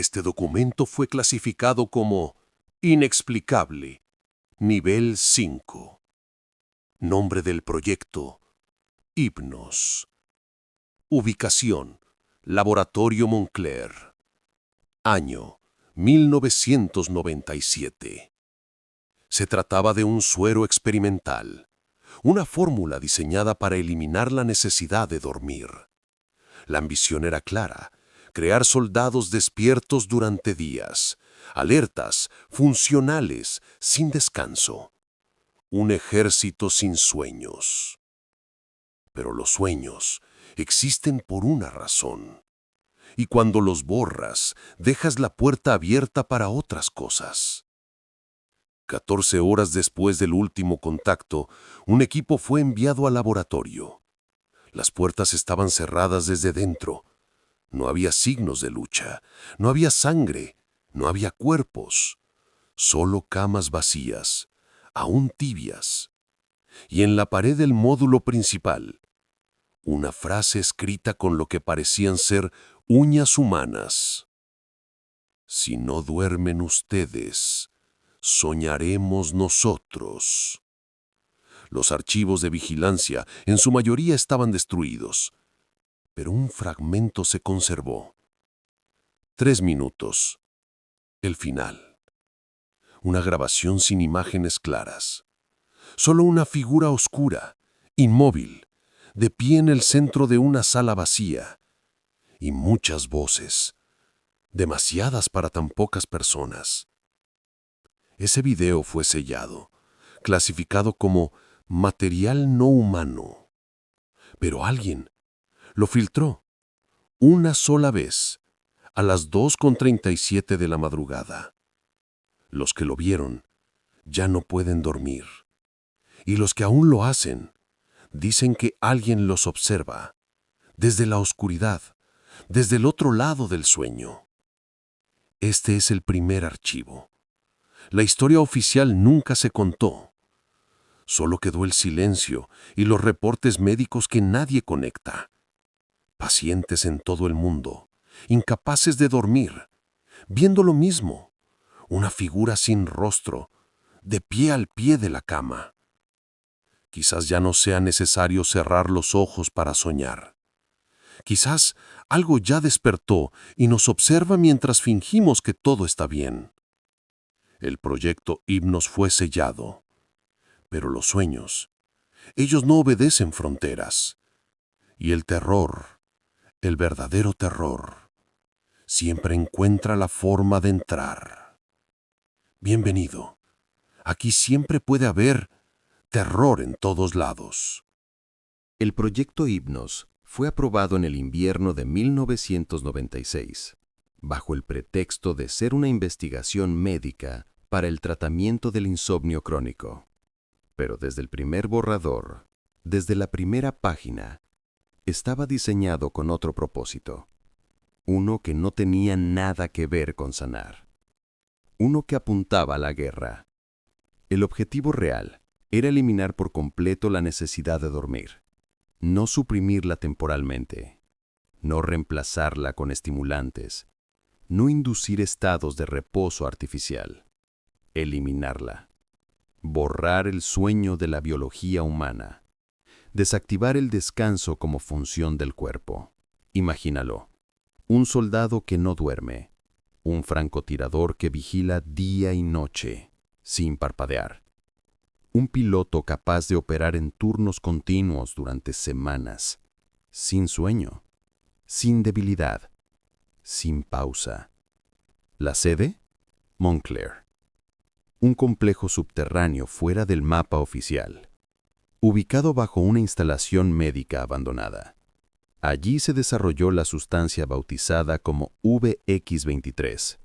Este documento fue clasificado como inexplicable, nivel 5. Nombre del proyecto: Hipnos. Ubicación: Laboratorio Moncler. Año: 1997. Se trataba de un suero experimental, una fórmula diseñada para eliminar la necesidad de dormir. La ambición era clara: crear soldados despiertos durante días, alertas, funcionales, sin descanso. Un ejército sin sueños. Pero los sueños existen por una razón. Y cuando los borras, dejas la puerta abierta para otras cosas. 14 horas después del último contacto, un equipo fue enviado al laboratorio. Las puertas estaban cerradas desde dentro. No había signos de lucha, no había sangre, no había cuerpos. Solo camas vacías, aún tibias. Y en la pared del módulo principal, una frase escrita con lo que parecían ser uñas humanas. Si no duermen ustedes, soñaremos nosotros. Los archivos de vigilancia en su mayoría estaban destruidos, pero un fragmento se conservó. 3 minutos. El final. Una grabación sin imágenes claras. Solo una figura oscura, inmóvil, de pie en el centro de una sala vacía. Y muchas voces. Demasiadas para tan pocas personas. Ese video fue sellado, clasificado como material no humano. Pero alguien lo filtró una sola vez, a las 2:37 de la madrugada. Los que lo vieron ya no pueden dormir. Y los que aún lo hacen, dicen que alguien los observa, desde la oscuridad, desde el otro lado del sueño. Este es el primer archivo. La historia oficial nunca se contó. Solo quedó el silencio y los reportes médicos que nadie conecta. Pacientes en todo el mundo, incapaces de dormir, viendo lo mismo, una figura sin rostro, de pie al pie de la cama. Quizás ya no sea necesario cerrar los ojos para soñar. Quizás algo ya despertó y nos observa mientras fingimos que todo está bien. El proyecto Hipnos fue sellado, pero los sueños, ellos no obedecen fronteras. Y el terror, el verdadero terror, siempre encuentra la forma de entrar. Bienvenido. Aquí siempre puede haber terror en todos lados. El proyecto Hipnos fue aprobado en el invierno de 1996, bajo el pretexto de ser una investigación médica para el tratamiento del insomnio crónico. Pero desde el primer borrador, desde la primera página, estaba diseñado con otro propósito. Uno que no tenía nada que ver con sanar. Uno que apuntaba a la guerra. El objetivo real era eliminar por completo la necesidad de dormir. No suprimirla temporalmente. No reemplazarla con estimulantes. No inducir estados de reposo artificial. Eliminarla. Borrar el sueño de la biología humana. Desactivar el descanso como función del cuerpo. Imagínalo. Un soldado que no duerme. Un francotirador que vigila día y noche, sin parpadear. Un piloto capaz de operar en turnos continuos durante semanas, sin sueño, sin debilidad, sin pausa. ¿La sede? Moncler. Un complejo subterráneo fuera del mapa oficial, ubicado bajo una instalación médica abandonada. Allí se desarrolló la sustancia bautizada como VX-23,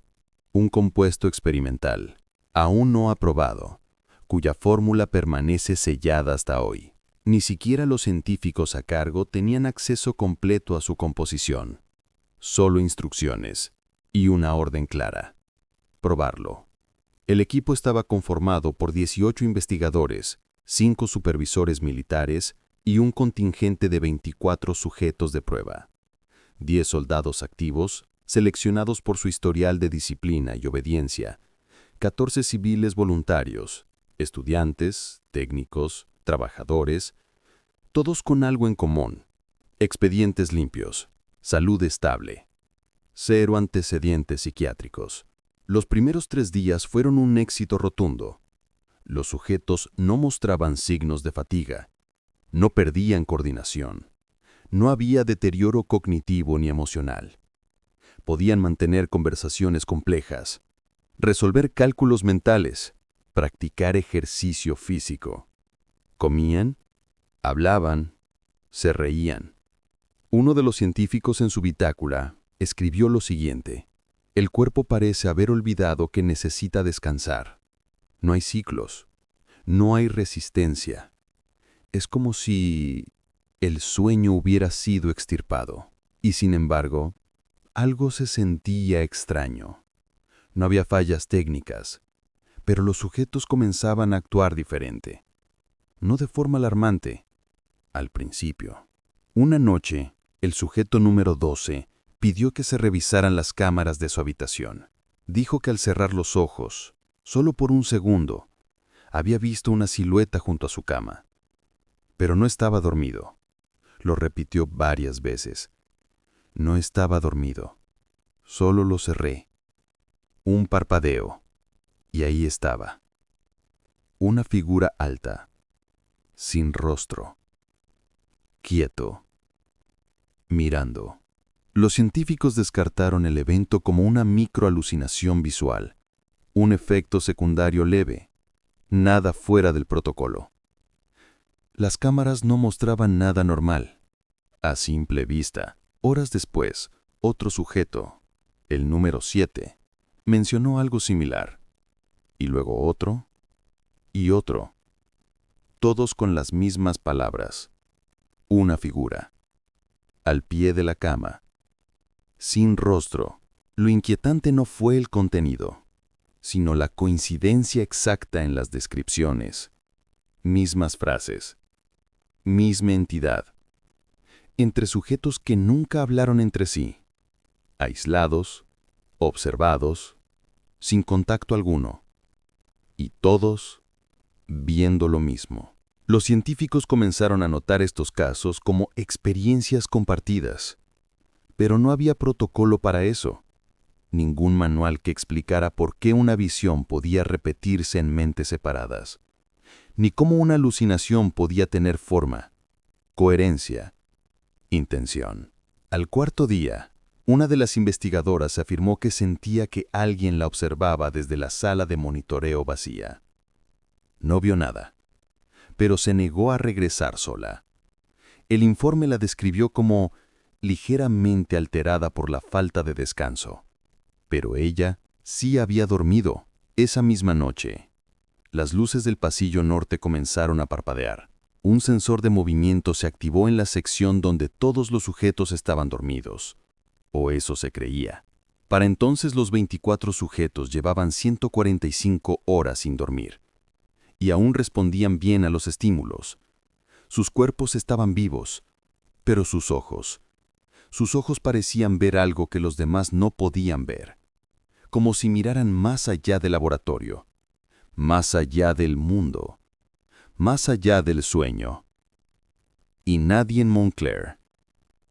un compuesto experimental, aún no aprobado, cuya fórmula permanece sellada hasta hoy. Ni siquiera los científicos a cargo tenían acceso completo a su composición. Solo instrucciones y una orden clara: probarlo. El equipo estaba conformado por 18 investigadores, 5 supervisores militares y un contingente de 24 sujetos de prueba. 10 soldados activos seleccionados por su historial de disciplina y obediencia, 14 civiles voluntarios, estudiantes, técnicos, trabajadores, todos con algo en común: expedientes limpios, salud estable, 0 antecedentes psiquiátricos. Los primeros 3 días fueron un éxito rotundo. Los sujetos no mostraban signos de fatiga, no perdían coordinación, no había deterioro cognitivo ni emocional. Podían mantener conversaciones complejas, resolver cálculos mentales, practicar ejercicio físico. Comían, hablaban, se reían. Uno de los científicos en su bitácora escribió lo siguiente: el cuerpo parece haber olvidado que necesita descansar. No hay ciclos, no hay resistencia. Es como si el sueño hubiera sido extirpado. Y sin embargo, algo se sentía extraño. No había fallas técnicas, pero los sujetos comenzaban a actuar diferente. No de forma alarmante, al principio. Una noche, el sujeto número 12 pidió que se revisaran las cámaras de su habitación. Dijo que al cerrar los ojos, solo por un segundo, había visto una silueta junto a su cama. Pero no estaba dormido. Lo repitió varias veces. No estaba dormido. Solo lo cerré. Un parpadeo. Y ahí estaba. Una figura alta, sin rostro, quieto, mirando. Los científicos descartaron el evento como una microalucinación visual, un efecto secundario leve, nada fuera del protocolo. Las cámaras no mostraban nada normal. A simple vista, horas después, otro sujeto, el número 7, mencionó algo similar. Y luego otro, y otro. Todos con las mismas palabras. Una figura. Al pie de la cama. Sin rostro. Lo inquietante no fue el contenido, sino la coincidencia exacta en las descripciones. Mismas frases. Misma entidad. Entre sujetos que nunca hablaron entre sí. Aislados, observados, sin contacto alguno. Y todos viendo lo mismo. Los científicos comenzaron a notar estos casos como experiencias compartidas. Pero no había protocolo para eso. Ningún manual que explicara por qué una visión podía repetirse en mentes separadas. Ni cómo una alucinación podía tener forma, coherencia, intención. Al cuarto día, una de las investigadoras afirmó que sentía que alguien la observaba desde la sala de monitoreo vacía. No vio nada, pero se negó a regresar sola. El informe la describió como ligeramente alterada por la falta de descanso. Pero ella sí había dormido esa misma noche. Las luces del pasillo norte comenzaron a parpadear. Un sensor de movimiento se activó en la sección donde todos los sujetos estaban dormidos. O eso se creía. Para entonces los 24 sujetos llevaban 145 horas sin dormir. Y aún respondían bien a los estímulos. Sus cuerpos estaban vivos, pero sus ojos parecían ver algo que los demás no podían ver. Como si miraran más allá del laboratorio, más allá del mundo, más allá del sueño. Y nadie en Montclair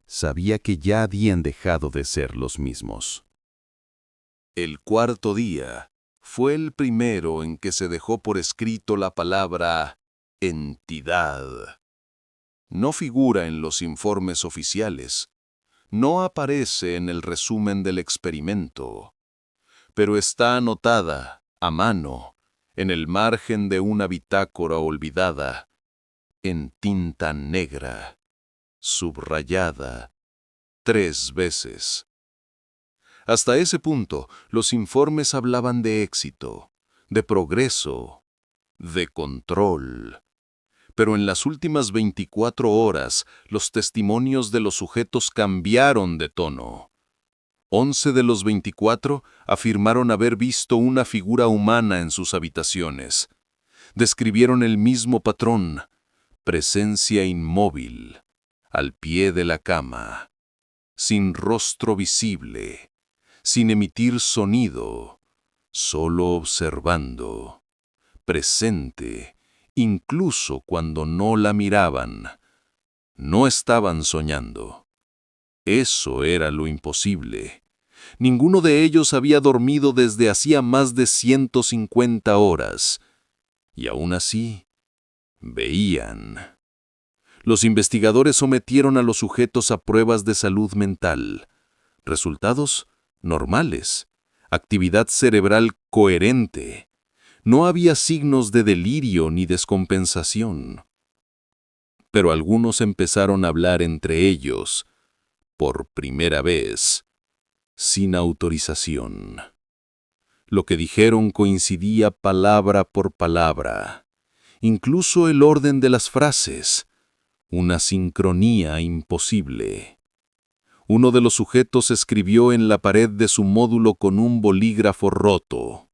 sabía que ya habían dejado de ser los mismos. El cuarto día fue el primero en que se dejó por escrito la palabra entidad. No figura en los informes oficiales, no aparece en el resumen del experimento, pero está anotada, a mano, en el margen de una bitácora olvidada, en tinta negra, subrayada 3 veces. Hasta ese punto, los informes hablaban de éxito, de progreso, de control. Pero en las últimas 24 horas, los testimonios de los sujetos cambiaron de tono. 11 de los 24 afirmaron haber visto una figura humana en sus habitaciones. Describieron el mismo patrón, presencia inmóvil, al pie de la cama, sin rostro visible, sin emitir sonido, solo observando, presente, incluso cuando no la miraban. No estaban soñando. Eso era lo imposible. Ninguno de ellos había dormido desde hacía más de 150 horas. Y aún así, veían. Los investigadores sometieron a los sujetos a pruebas de salud mental. Resultados normales. Actividad cerebral coherente. No había signos de delirio ni descompensación. Pero algunos empezaron a hablar entre ellos, por primera vez, sin autorización. Lo que dijeron coincidía palabra por palabra, incluso el orden de las frases, una sincronía imposible. Uno de los sujetos escribió en la pared de su módulo con un bolígrafo roto: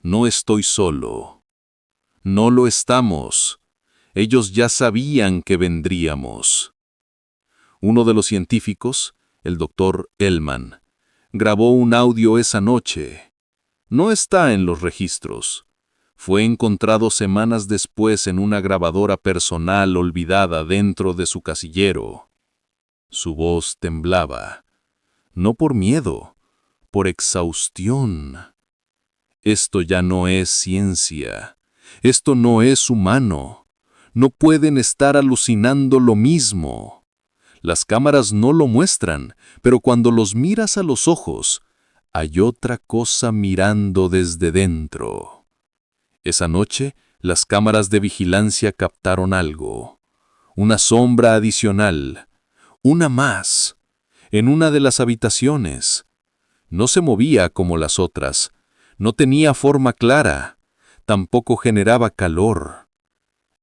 «No estoy solo. No lo estamos. Ellos ya sabían que vendríamos». Uno de los científicos, el doctor Ellman, grabó un audio esa noche. No está en los registros. Fue encontrado semanas después en una grabadora personal olvidada dentro de su casillero. Su voz temblaba, no por miedo, por exhaustión. Esto ya no es ciencia. Esto no es humano. No pueden estar alucinando lo mismo. Las cámaras no lo muestran, pero cuando los miras a los ojos, hay otra cosa mirando desde dentro. Esa noche, las cámaras de vigilancia captaron algo. Una sombra adicional. Una más. En una de las habitaciones. No se movía como las otras. No tenía forma clara. Tampoco generaba calor.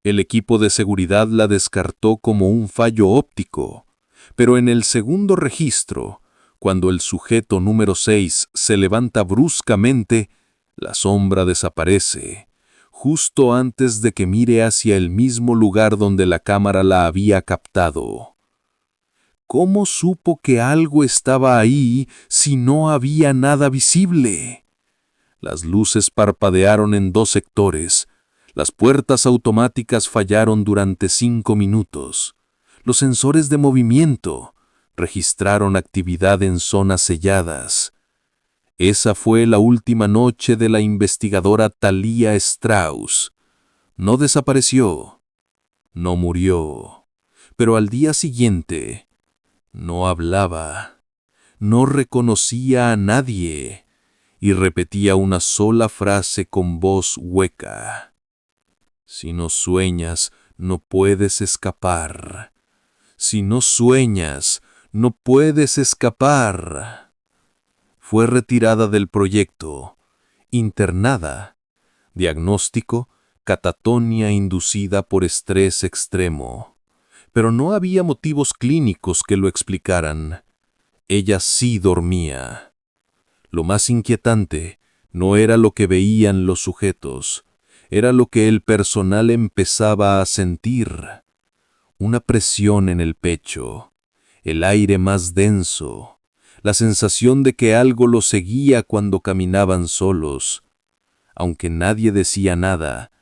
El equipo de seguridad la descartó como un fallo óptico. Pero en el segundo registro, cuando el sujeto número 6 se levanta bruscamente, la sombra desaparece, justo antes de que mire hacia el mismo lugar donde la cámara la había captado. ¿Cómo supo que algo estaba ahí si no había nada visible? Las luces parpadearon en 2 sectores. Las puertas automáticas fallaron durante 5 minutos. Los sensores de movimiento registraron actividad en zonas selladas. Esa fue la última noche de la investigadora Thalia Strauss. No desapareció, no murió, pero al día siguiente no hablaba, no reconocía a nadie y repetía una sola frase con voz hueca. Si no sueñas, no puedes escapar. Si no sueñas, no puedes escapar. Fue retirada del proyecto, internada. Diagnóstico: catatonia inducida por estrés extremo. Pero no había motivos clínicos que lo explicaran. Ella sí dormía. Lo más inquietante no era lo que veían los sujetos, era lo que el personal empezaba a sentir. Una presión en el pecho, el aire más denso, la sensación de que algo los seguía cuando caminaban solos. Aunque nadie decía nada,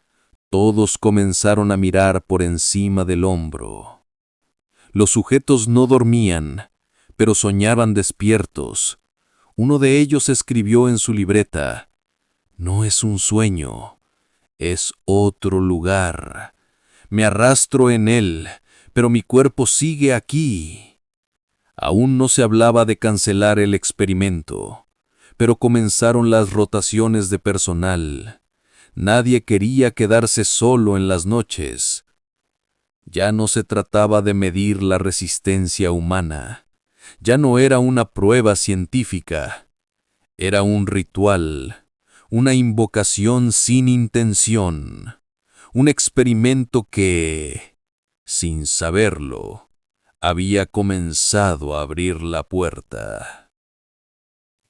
todos comenzaron a mirar por encima del hombro. Los sujetos no dormían, pero soñaban despiertos. Uno de ellos escribió en su libreta: «No es un sueño, es otro lugar. Me arrastro en él, pero mi cuerpo sigue aquí». Aún no se hablaba de cancelar el experimento, pero comenzaron las rotaciones de personal. Nadie quería quedarse solo en las noches. Ya no se trataba de medir la resistencia humana. Ya no era una prueba científica. Era un ritual, una invocación sin intención, un experimento que, sin saberlo, había comenzado a abrir la puerta.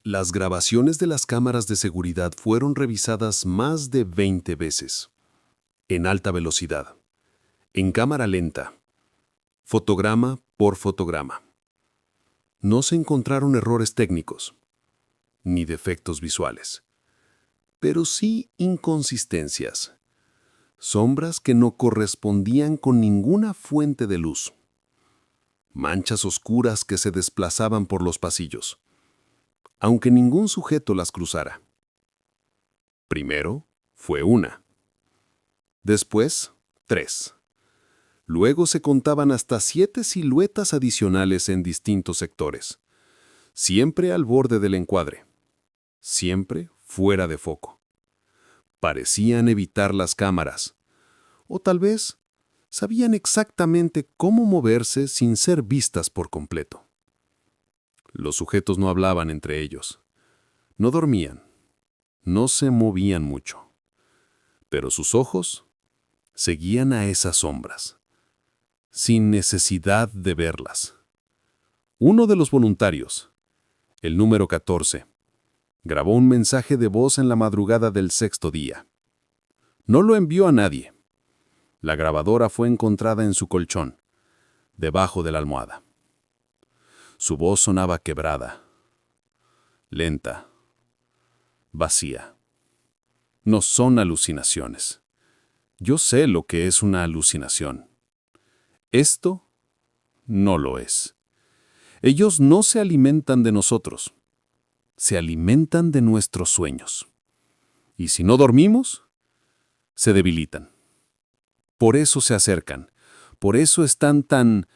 Las grabaciones de las cámaras de seguridad fueron revisadas más de 20 veces. En alta velocidad, en cámara lenta, fotograma por fotograma. No se encontraron errores técnicos. ni defectos visuales, pero sí inconsistencias, sombras que no correspondían con ninguna fuente de luz, manchas oscuras que se desplazaban por los pasillos, aunque ningún sujeto las cruzara. Primero fue una, después 3. Luego se contaban hasta 7 siluetas adicionales en distintos sectores, siempre al borde del encuadre, siempre fuera de foco. Parecían evitar las cámaras, o tal vez sabían exactamente cómo moverse sin ser vistas por completo. Los sujetos no hablaban entre ellos, no dormían, no se movían mucho, pero sus ojos seguían a esas sombras, sin necesidad de verlas. Uno de los voluntarios, el número 14, grabó un mensaje de voz en la madrugada del 6º día. No lo envió a nadie. La grabadora fue encontrada en su colchón, debajo de la almohada. Su voz sonaba quebrada, lenta, vacía. No son alucinaciones. Yo sé lo que es una alucinación. Esto no lo es. Ellos no se alimentan de nosotros. Se alimentan de nuestros sueños. Y si no dormimos, se debilitan. Por eso se acercan. Por eso están tan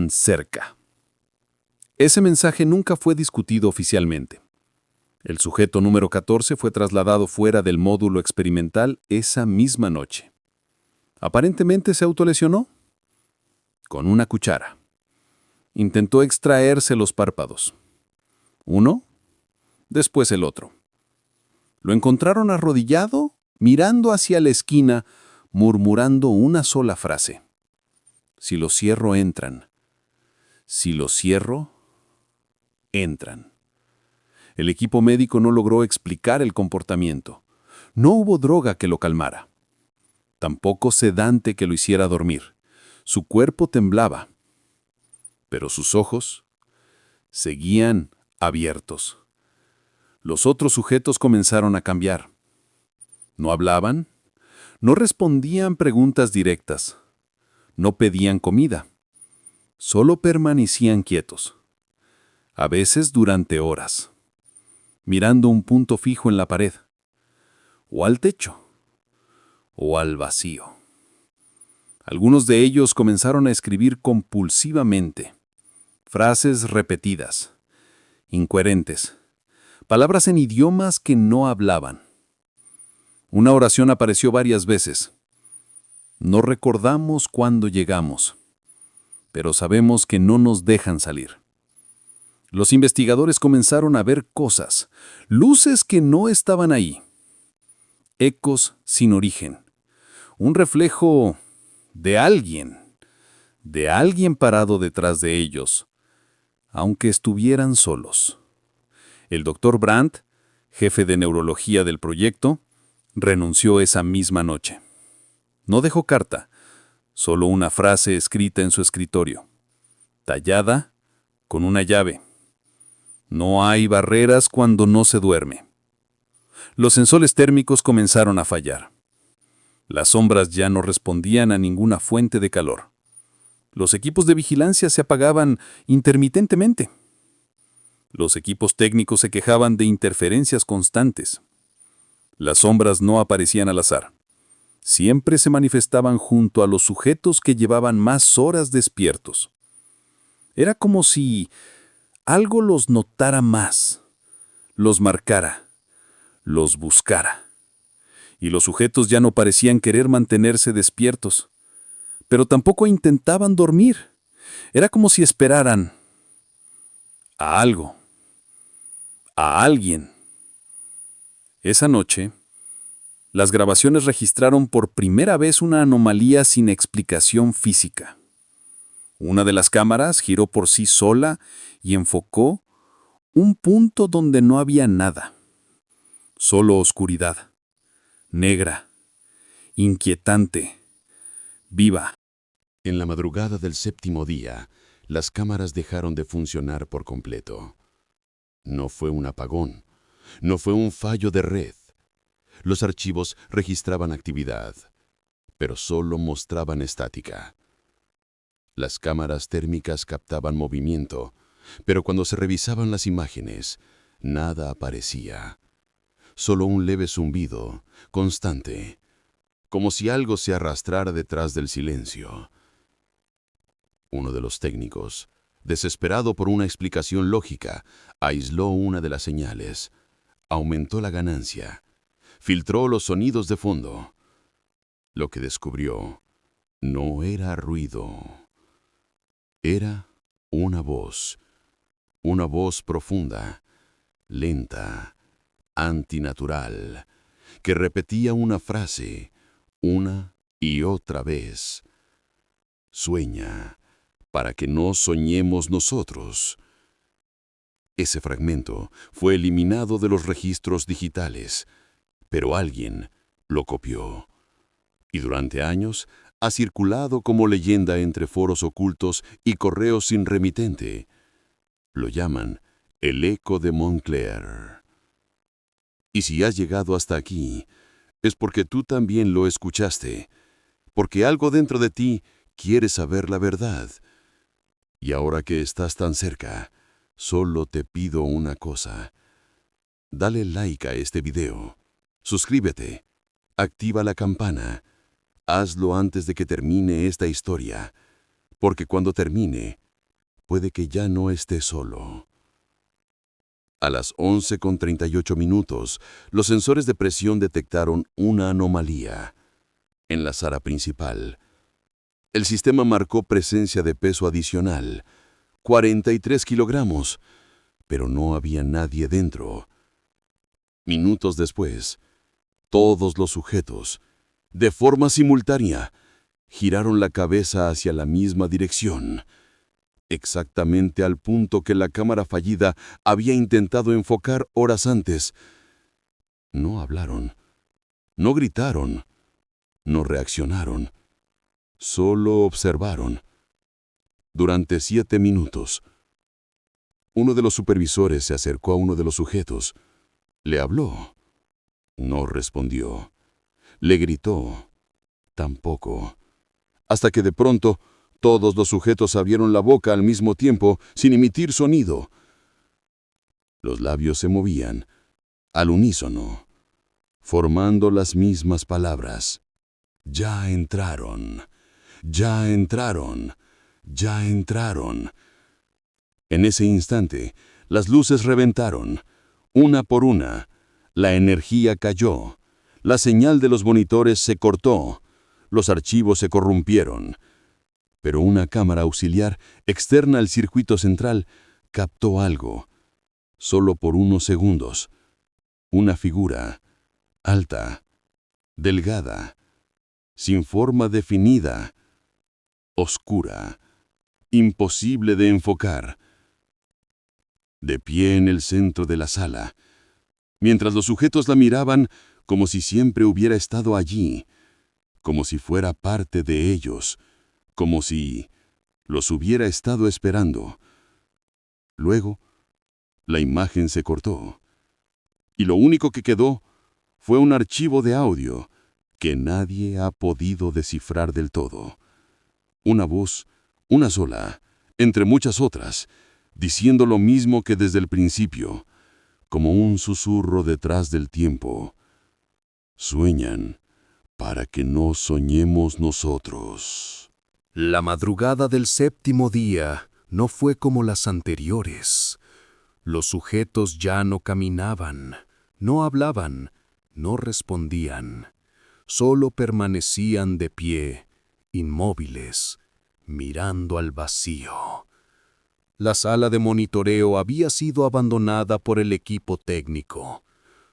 cerca. Ese mensaje nunca fue discutido oficialmente. El sujeto número 14 fue trasladado fuera del módulo experimental esa misma noche. Aparentemente se autolesionó con una cuchara. Intentó extraerse los párpados. Uno, después el otro. Lo encontraron arrodillado, mirando hacia la esquina, murmurando una sola frase. Si los cierro, entran. Si los cierro, entran. El equipo médico no logró explicar el comportamiento. No hubo droga que lo calmara. Tampoco sedante que lo hiciera dormir. Su cuerpo temblaba. Pero sus ojos seguían abiertos. Los otros sujetos comenzaron a cambiar. No hablaban, no respondían preguntas directas, no pedían comida, solo permanecían quietos, a veces durante horas, mirando un punto fijo en la pared, o al techo, o al vacío. Algunos de ellos comenzaron a escribir compulsivamente, frases repetidas, incoherentes, palabras en idiomas que no hablaban. Una oración apareció varias veces. No recordamos cuándo llegamos, pero sabemos que no nos dejan salir. Los investigadores comenzaron a ver cosas, luces que no estaban ahí, ecos sin origen, un reflejo de alguien parado detrás de ellos, aunque estuvieran solos. El Dr. Brandt, jefe de neurología del proyecto, renunció esa misma noche. No dejó carta, solo una frase escrita en su escritorio, tallada con una llave. No hay barreras cuando no se duerme. Los sensores térmicos comenzaron a fallar. Las sombras ya no respondían a ninguna fuente de calor. Los equipos de vigilancia se apagaban intermitentemente. Los equipos técnicos se quejaban de interferencias constantes. Las sombras no aparecían al azar. Siempre se manifestaban junto a los sujetos que llevaban más horas despiertos. Era como si algo los notara más, los marcara, los buscara. Y los sujetos ya no parecían querer mantenerse despiertos, pero tampoco intentaban dormir. Era como si esperaran a algo, a alguien. Esa noche, las grabaciones registraron por primera vez una anomalía sin explicación física. Una de las cámaras giró por sí sola y enfocó un punto donde no había nada. Solo oscuridad, negra, inquietante, viva. En la madrugada del 7º día, las cámaras dejaron de funcionar por completo. No fue un apagón, no fue un fallo de red. Los archivos registraban actividad, pero solo mostraban estática. Las cámaras térmicas captaban movimiento, pero cuando se revisaban las imágenes, nada aparecía. Solo un leve zumbido, constante, como si algo se arrastrara detrás del silencio. Uno de los técnicos, desesperado por una explicación lógica, aisló una de las señales, aumentó la ganancia, filtró los sonidos de fondo. Lo que descubrió no era ruido, era una voz profunda, lenta, antinatural, que repetía una frase una y otra vez. Sueña, para que no soñemos nosotros. Ese fragmento fue eliminado de los registros digitales, pero alguien lo copió. Y durante años ha circulado como leyenda entre foros ocultos y correos sin remitente. Lo llaman el eco de Montclair. Y si has llegado hasta aquí, es porque tú también lo escuchaste, porque algo dentro de ti quiere saber la verdad. Y ahora que estás tan cerca, solo te pido una cosa. Dale like a este video, suscríbete, activa la campana, hazlo antes de que termine esta historia, porque cuando termine, puede que ya no estés solo. A las 11:38 los sensores de presión detectaron una anomalía. En la sala principal, el sistema marcó presencia de peso adicional, 43 kilogramos, pero no había nadie dentro. Minutos después, todos los sujetos, de forma simultánea, giraron la cabeza hacia la misma dirección, exactamente al punto que la cámara fallida había intentado enfocar horas antes. No hablaron, no gritaron, no reaccionaron, solo observaron. Durante 7 minutos. Uno de los supervisores se acercó a uno de los sujetos. Le habló. No respondió. Le gritó. Tampoco. Hasta que de pronto, todos los sujetos abrieron la boca al mismo tiempo, sin emitir sonido. Los labios se movían, al unísono, formando las mismas palabras. Ya entraron. Ya entraron. Ya entraron. En ese instante, las luces reventaron, una por una. La energía cayó. La señal de los monitores se cortó. Los archivos se corrompieron. Pero una cámara auxiliar externa al circuito central captó algo. Solo por unos segundos. Una figura, alta, delgada, sin forma definida, oscura, imposible de enfocar. De pie en el centro de la sala, mientras los sujetos la miraban como si siempre hubiera estado allí, como si fuera parte de ellos, como si los hubiera estado esperando. Luego, la imagen se cortó, y lo único que quedó fue un archivo de audio que nadie ha podido descifrar del todo. Una voz, una sola, entre muchas otras, diciendo lo mismo que desde el principio, como un susurro detrás del tiempo. Sueñan para que no soñemos nosotros. La madrugada del 7º día no fue como las anteriores. Los sujetos ya no caminaban, no hablaban, no respondían. Solo permanecían de pie, inmóviles, mirando al vacío. La sala de monitoreo había sido abandonada por el equipo técnico.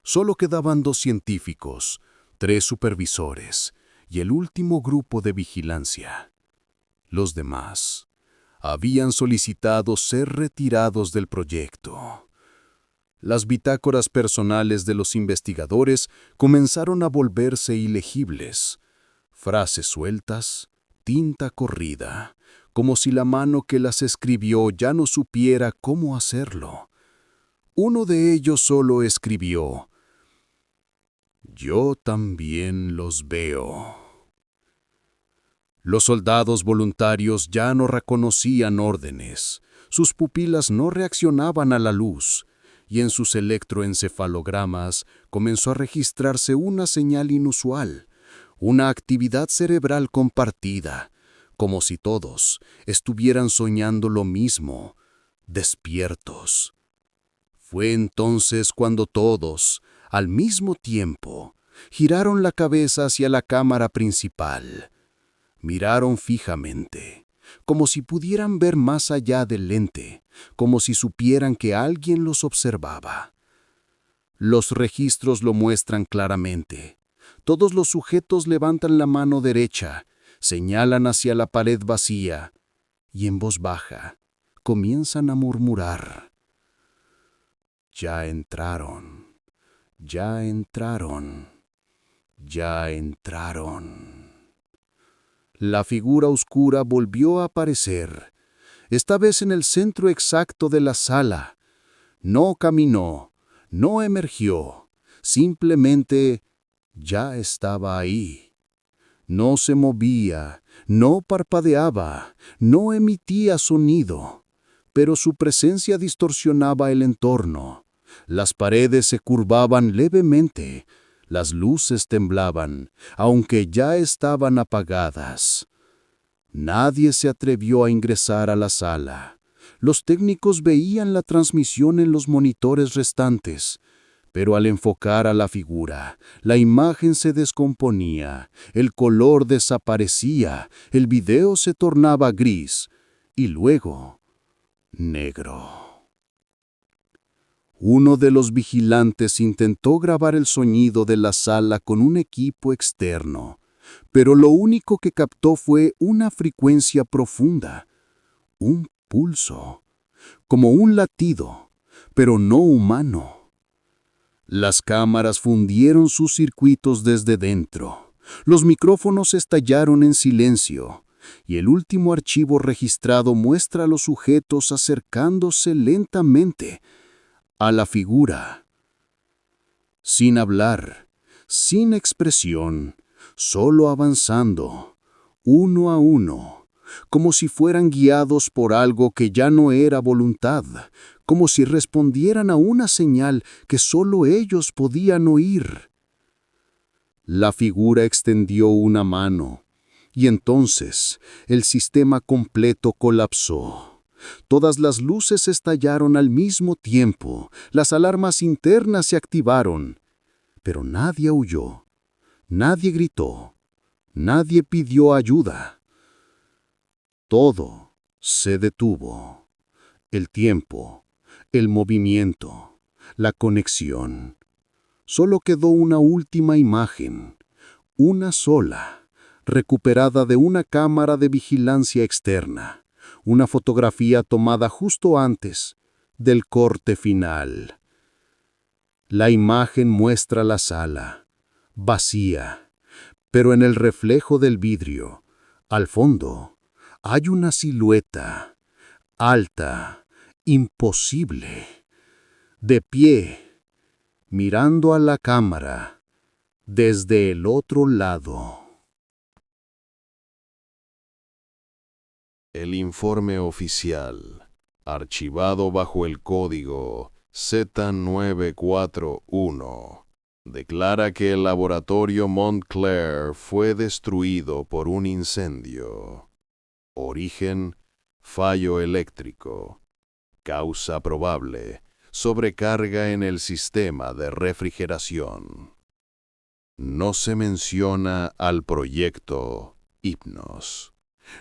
Solo quedaban 2 científicos, 3 supervisores y el último grupo de vigilancia. Los demás habían solicitado ser retirados del proyecto. Las bitácoras personales de los investigadores comenzaron a volverse ilegibles. Frases sueltas, tinta corrida, como si la mano que las escribió ya no supiera cómo hacerlo. Uno de ellos solo escribió: «Yo también los veo». Los soldados voluntarios ya no reconocían órdenes, sus pupilas no reaccionaban a la luz, y en sus electroencefalogramas comenzó a registrarse una señal inusual, una actividad cerebral compartida, como si todos estuvieran soñando lo mismo, despiertos. Fue entonces cuando todos, al mismo tiempo, giraron la cabeza hacia la cámara principal. Miraron fijamente, como si pudieran ver más allá del lente, como si supieran que alguien los observaba. Los registros lo muestran claramente. Todos los sujetos levantan la mano derecha, señalan hacia la pared vacía y en voz baja comienzan a murmurar: «Ya entraron, ya entraron, ya entraron». La figura oscura volvió a aparecer, esta vez en el centro exacto de la sala. No caminó, no emergió, simplemente ya estaba ahí. No se movía, no parpadeaba, no emitía sonido, pero su presencia distorsionaba el entorno. Las paredes se curvaban levemente, las luces temblaban, aunque ya estaban apagadas. Nadie se atrevió a ingresar a la sala. Los técnicos veían la transmisión en los monitores restantes, pero al enfocar a la figura, la imagen se descomponía, el color desaparecía, el video se tornaba gris y luego negro. Uno de los vigilantes intentó grabar el sonido de la sala con un equipo externo, pero lo único que captó fue una frecuencia profunda, un pulso, como un latido, pero no humano. Las cámaras fundieron sus circuitos desde dentro, los micrófonos estallaron en silencio, y el último archivo registrado muestra a los sujetos acercándose lentamente a la figura, sin hablar, sin expresión, solo avanzando, uno a uno, como si fueran guiados por algo que ya no era voluntad, como si respondieran a una señal que solo ellos podían oír. La figura extendió una mano, y entonces el sistema completo colapsó. Todas las luces estallaron al mismo tiempo, las alarmas internas se activaron, pero nadie huyó, nadie gritó, nadie pidió ayuda. Todo se detuvo. El tiempo, el movimiento, la conexión. Solo quedó una última imagen, una sola, recuperada de una cámara de vigilancia externa. Una fotografía tomada justo antes del corte final. La imagen muestra la sala, vacía, pero en el reflejo del vidrio, al fondo, hay una silueta, alta, imposible, de pie, mirando a la cámara, desde el otro lado. El informe oficial, archivado bajo el código Z941, declara que el laboratorio Montclair fue destruido por un incendio. Origen: fallo eléctrico. Causa probable: sobrecarga en el sistema de refrigeración. No se menciona al proyecto Hipnos.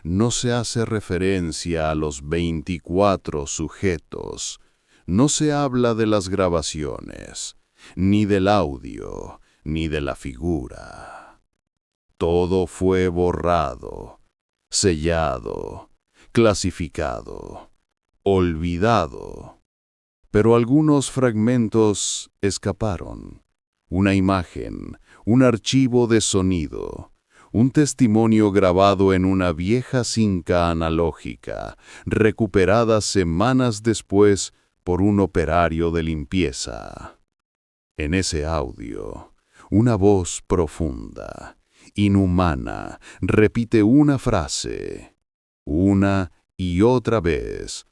No se hace referencia a los 24 sujetos. No se habla de las grabaciones, ni del audio, ni de la figura. Todo fue borrado, sellado, clasificado, olvidado. Pero algunos fragmentos escaparon. Una imagen, un archivo de sonido, un testimonio grabado en una vieja cinta analógica, recuperada semanas después por un operario de limpieza. En ese audio, una voz profunda, inhumana, repite una frase, una y otra vez,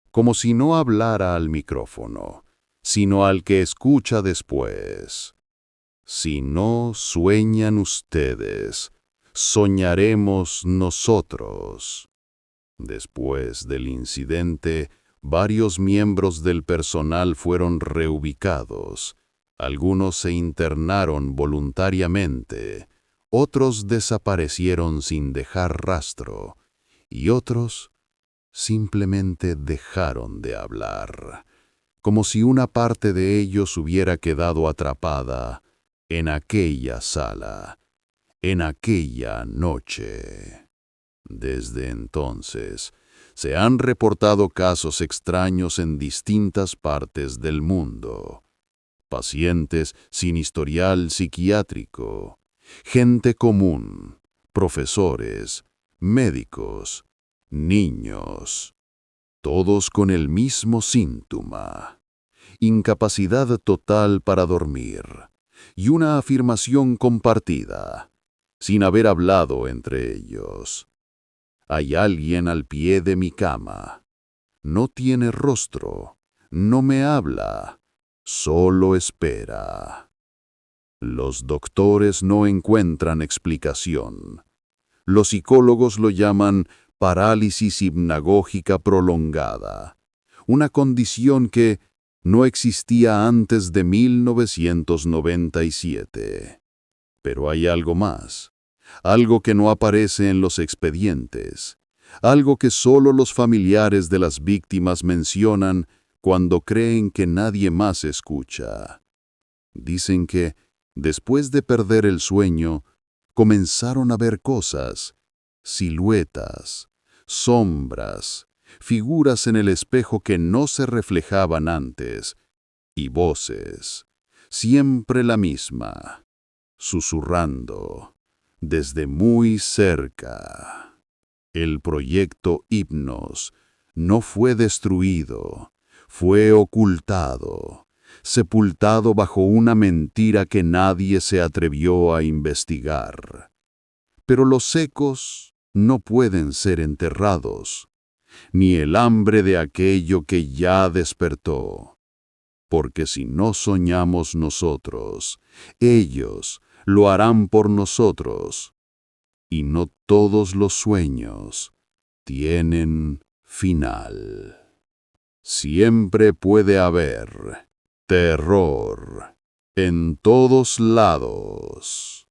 como si no hablara al micrófono, sino al que escucha después. Si no sueñan ustedes, soñaremos nosotros. Después del incidente, varios miembros del personal fueron reubicados. Algunos se internaron voluntariamente, otros desaparecieron sin dejar rastro, y otros simplemente dejaron de hablar, como si una parte de ellos hubiera quedado atrapada en aquella sala, en aquella noche. Desde entonces, se han reportado casos extraños en distintas partes del mundo. Pacientes sin historial psiquiátrico, gente común, profesores, médicos, niños, todos con el mismo síntoma: incapacidad total para dormir, y una afirmación compartida, sin haber hablado entre ellos. Hay alguien al pie de mi cama. No tiene rostro, no me habla, solo espera. Los doctores no encuentran explicación. Los psicólogos lo llaman parálisis hipnagógica prolongada, una condición que no existía antes de 1997. Pero hay algo más, algo que no aparece en los expedientes, algo que solo los familiares de las víctimas mencionan cuando creen que nadie más escucha. Dicen que, después de perder el sueño, comenzaron a ver cosas, siluetas, sombras, figuras en el espejo que no se reflejaban antes, y voces, siempre la misma, susurrando, desde muy cerca. El proyecto Hipnos no fue destruido, fue ocultado, sepultado bajo una mentira que nadie se atrevió a investigar. Pero los ecos no pueden ser enterrados, ni el hambre de aquello que ya despertó. Porque si no soñamos nosotros, ellos lo harán por nosotros. Y no todos los sueños tienen final. Siempre puede haber terror en todos lados.